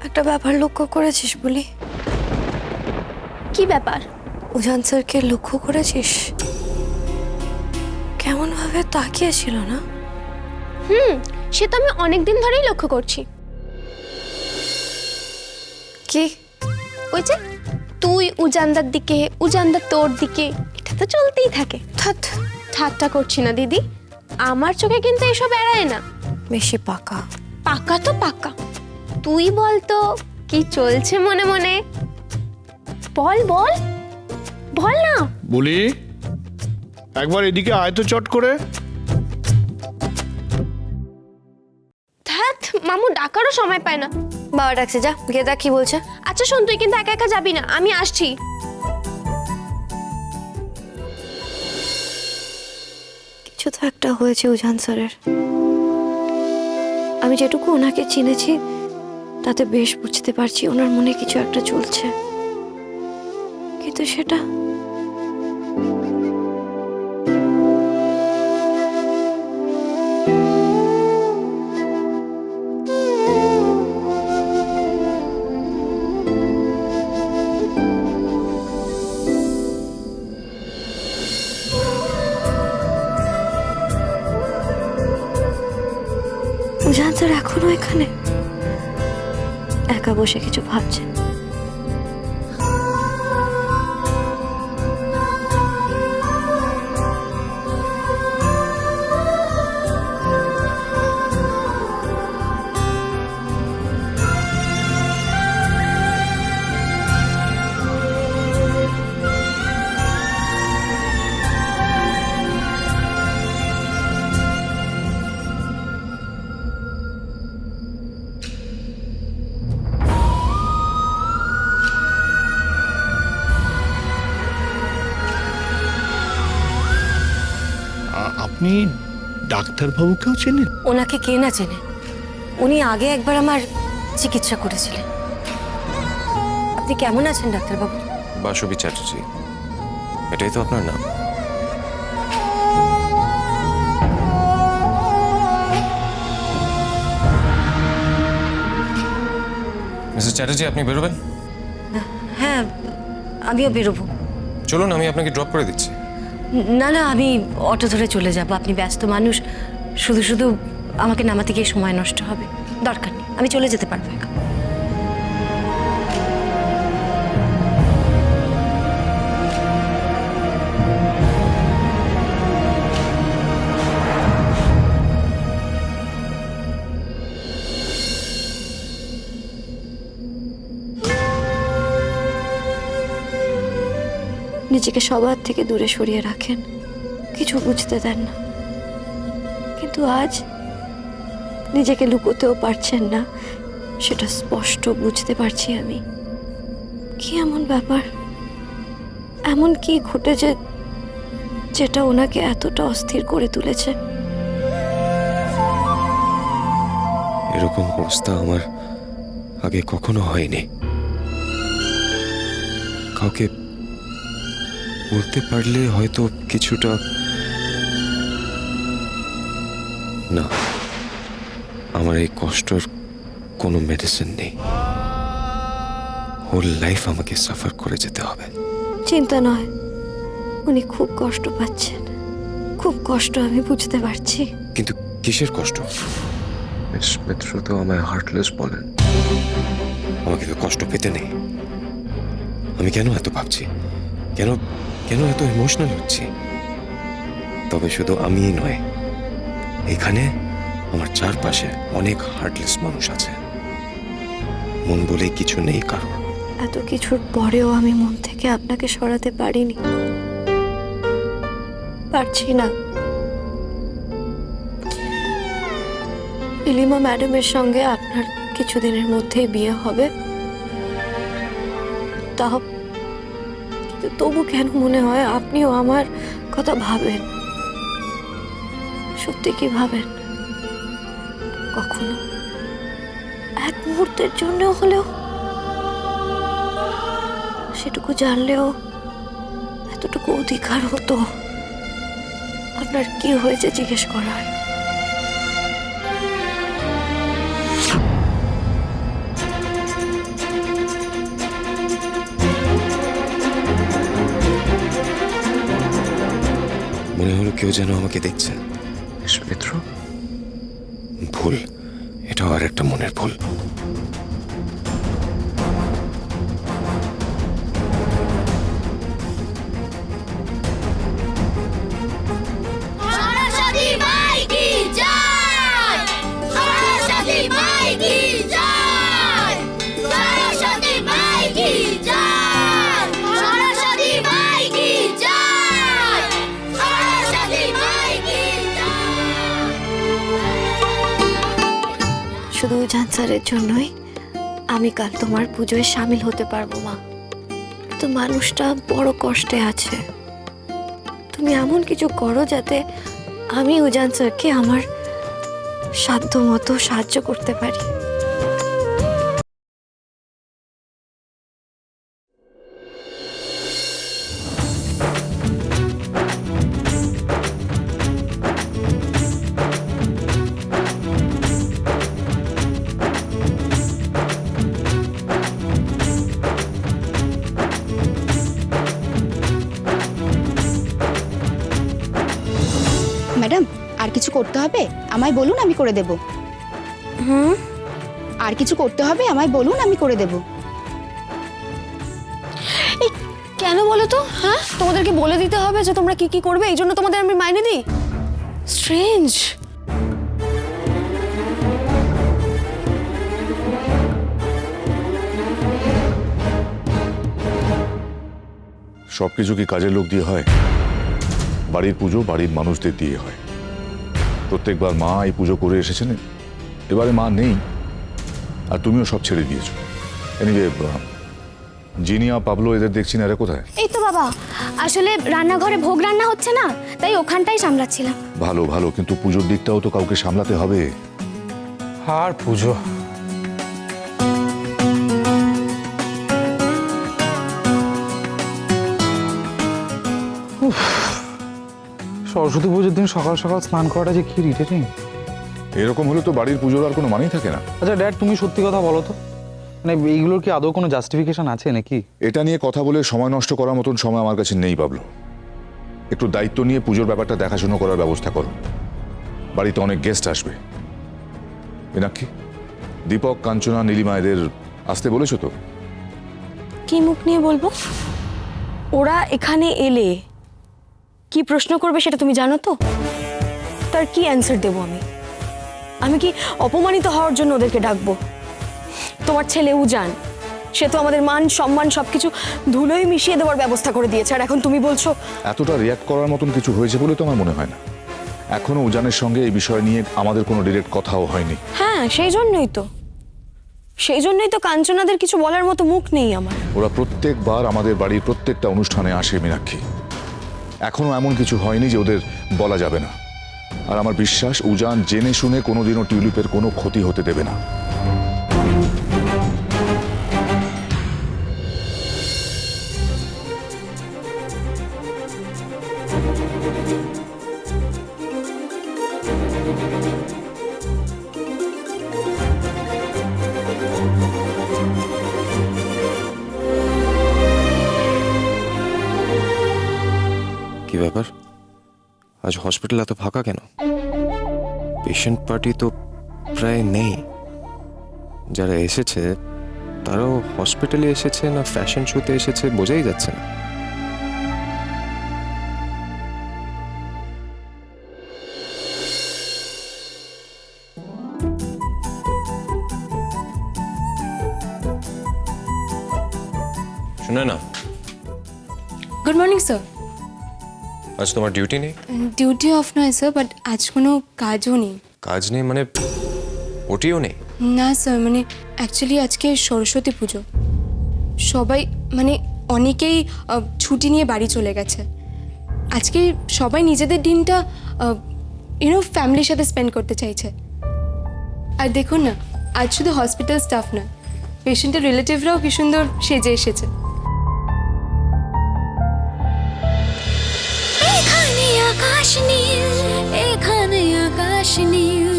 একটা ব্যাপার লক্ষ্য করেছিস বলি? কি ব্যাপার? উজান স্যারকে লক্ষ্য করেছিস? কেমন ভাবে তাকিয়েছিল না? সে তো আমি অনেকদিন ধরেই লক্ষ্য করছি। কি? ওই যে তুই উজানদার দিকে, উজানদার তোর দিকে, এটা তো চলতেই থাকে। ঠাট্টা করছি না দিদি, আমার চোখে কিন্তু এসব এড়ায় না। বেশি পাকা। পাকা তো পাকা। তুই বল তো কি চলছে মনে মনে? বল বল বল না। বলি, একবার এদিকে আয় তো চট করে। ধ্যাৎ, মামু ডাকারও সময় পায় না। বাবা ডাকছে, যা গিয়ে দেখ কি বলছে। আচ্ছা শোন, তুই কিন্তু একা একা যাবি না, আমি আসছি। কিছু তো একটা হয়েছে উজান স্যারের। আমি যেটুকু ওনাকে চিনেছি তাতে বেশ বুঝতে পারছি ওনার মনে কিছু একটা চলছে, কিন্তু সেটা উজান স্যার এখনো এখানে একা বসে কিছু ভাবছেন। আপনি ডাক্তারবাবুকেও চেনেন? ওনাকে কে না চেনে? উনি আগে একবার আমার চিকিৎসা করেছিলেন। আপনি কেমন আছেন ডাক্তারবাবু? বাসবী চ্যাটার্জি, এটাই তো আপনার নাম? মিসেস চ্যাটার্জি, আপনি বেরোবেন? হ্যাঁ, আমিও বেরোবো। চলুন, আমি আপনাকে ড্রপ করে দিচ্ছি। না না, আমি অটো ধরে চলে যাব। আপনি ব্যস্ত মানুষ, শুধু শুধু আমাকে নামাতে গিয়ে সময় নষ্ট হবে। দরকার নেই, আমি চলে যেতে পারবো এখন। নিজেকে সবার থেকে দূরে সরিয়ে রাখেন, কিছু বুঝতে দেন না, কিন্তু আজ নিজেকে লুকোতেও পারছেন না, সেটা স্পষ্ট বুঝতে পারছি আমি। কি এমন ব্যাপার, এমন কি ঘটেছে যেটা ওনাকে এতটা অস্থির করে তুলেছে? এরকম অবস্থা আমার আগে কখনো হয়নি। কাউকে বলতে পারলে হয়তো কিছুটা, না, আমার এই কষ্টর কোনো মেডিসিন নেই। হোল লাইফ আমাকে সাফার করে যেতে হবে। চিন্তা নয়, উনি খুব কষ্ট পাচ্ছেন, খুব কষ্ট আমি বুঝতে পারছি। কিন্তু কিসের কষ্ট? মিস মিত্র তো আমায় হার্টলেস বলেন। আমাকে তো কষ্ট পেতে নেই। আমি কেন এত ভাবছি, কেন কেন এত ইমোশনাল হচ্ছি? তবে শুধু আমিই নয়, এখানে আমার চারপাশে অনেক হার্টলেস মানুষ আছে। মন বলে কিছু নেই কারো। এত কিছুর পরেও আমি মন থেকে আপনাকে সরাতে পারিনি, পারছি না। নীলিমা ম্যাডামের সঙ্গে আপনার কিছুদিনের মধ্যেই বিয়ে হবে, তাও কিন্তু তবু কেন মনে হয় আপনিও আমার কথা ভাবেন? সত্যি কি ভাবেন? কখনো এক মুহূর্তের জন্য হলেও, সেটুকু জানলেও এতটুকু অধিকার হতো আপনার কি হয়েছে জিজ্ঞেস করার। মনে হলো কেউ যেন আমাকে দেখছে। মিত্র, ভুল, এটাও আর একটা মনের ভুল। সরস্বতী মাই কি জয়, সরস্বতী মাই কি জয়, সরস্বতী মাই কি জয়, সরস্বতী মাই কি জয়, সরস্বতী মাই কি জয়। শুধু উজান স্যারের জন্যই আমি কাল তোমার পুজোয় সামিল হতে পারবো মা। তো মানুষটা বড় কষ্টে আছে, তুমি এমন কিছু করো যাতে আমি উজান স্যারকে আমার সাধ্য মতো সাহায্য করতে পারি। ম্যাডাম, আর কিছু করতে হবে আমায় বলুন, আমি করে দেব। আর কিছু করতে হবে আমায় বলুন, আমি করে দেব। কেন বলো তো? হ্যাঁ, তোমাদেরকে বলে দিতে হবে যে তোমরা কি কি করবে, এই জন্য তোমাদের আমি মাইনে দিই? স্ট্রেঞ্জ। সবকিছু কি কাজের লোক দিয়ে হয়? বাড়ির পুজো বাড়ির মানুষদের দিয়ে হয়। প্রত্যেকবার মা এই পুজো করে এসেছেন, এবারে মা নেই আর তুমিও সব ছেড়ে দিয়েছো। এনিওয়ে, জিনিয়া, পাবলো এদের দেখছি না, এরা কোথায়? এই তো বাবা, আসলে রান্নাঘরে ভোগ রান্না হচ্ছে না, তাই ওখানটাই সামলাচ্ছিলাম। ভালো ভালো, কিন্তু পুজোর দিকটাও তো কাউকে সামলাতে হবে। আর পুজো, সরস্বতী পুজোর দিন সকাল সকাল স্নান করাটা যে কি ইরিটেটিং। এরকম হলে তো বাড়ির পুজোর আর কোনো মানেই থাকে না। আচ্ছা ড্যাড, তুমি সত্যি কথা বলো তো, মানে এইগুলোর কি আদৌ কোনো জাস্টিফিকেশন আছে নাকি? এটা নিয়ে কথা বলে সময় নষ্ট করার মতন সময় আমার কাছে নেই পাবলো। একটু দায়িত্ব নিয়ে পুজোর ব্যাপারটা দেখাশোনা করার ব্যবস্থা করো। বাড়িতে অনেক গেস্ট আসবে। মীনাক্ষী, দীপক, কাঞ্চনা, নীলিমা এদের আসতে বলেছো তো? কি মুখ নিয়ে বলবো? ওরা এখানে এলে কি প্রশ্ন করবে সেটা তুমি জানো তো? তার কি অ্যান্সার দেবো আমি? আমি কি অপমানিত হওয়ার জন্য ওদেরকে ডাকবো? তোমার ছেলে উজান, সে তো আমাদের মান সম্মান সবকিছু ধুলোয় মিশিয়ে দেওয়ার ব্যবস্থা করে দিয়েছে, আর এখন তুমি বলছো? এতটা রিয়াক্ট করার মতন কিছু হয়েছে বলে তো আমার মনে হয় না। এখনো উজানের সঙ্গে এই বিষয় নিয়ে আমাদের কোনো ডিরেক্ট কথাও হয়নি। হ্যাঁ, সেই জন্যই তো কাঞ্চনাদের কিছু বলার মতো মুখ নেই আমার। ওরা প্রত্যেকবার আমাদের বাড়ির প্রত্যেকটা অনুষ্ঠানে আসে মীনাক্ষী। এখনো এমন কিছু হয়নি যে ওদের বলা যাবে না। আর আমার বিশ্বাস উজান জেনে শুনে কোনোদিনও টিউলিপের কোনো ক্ষতি হতে দেবে না। কি ব্যাপার, আজ হসপিটাল এত ফাঁকা কেন? পেশেন্ট পার্টি তো প্রায় নেই। যারা এসেছে তারাও হসপিটালে এসেছে না ফ্যাশন শোতে এসেছে বোঝাই যাচ্ছে না। শুনে না, গুড মর্নিং স্যার। আজ তোমার ডিউটি নেই? ডিউটি অফ নয় স্যার, বাট আজ কোনো কাজও নেই। কাজ নেই মানে ওটিও নেই? না স্যার, মানে অ্যাকচুয়ালি আজকে সরস্বতী পুজো, সবাই মানে অনেকেই ছুটি নিয়ে বাড়ি চলে গেছে। আজকে সবাই নিজেদের দিনটা ফ্যামিলির সাথে স্পেন্ড করতে চাইছে। আর দেখুন না, আজ শুধু হসপিটাল স্টাফ নয়, পেশেন্টের রিলেটিভরাও কি সুন্দর সেজে এসেছে। এখানে আকাশ নীল, এখানে আকাশ নীল,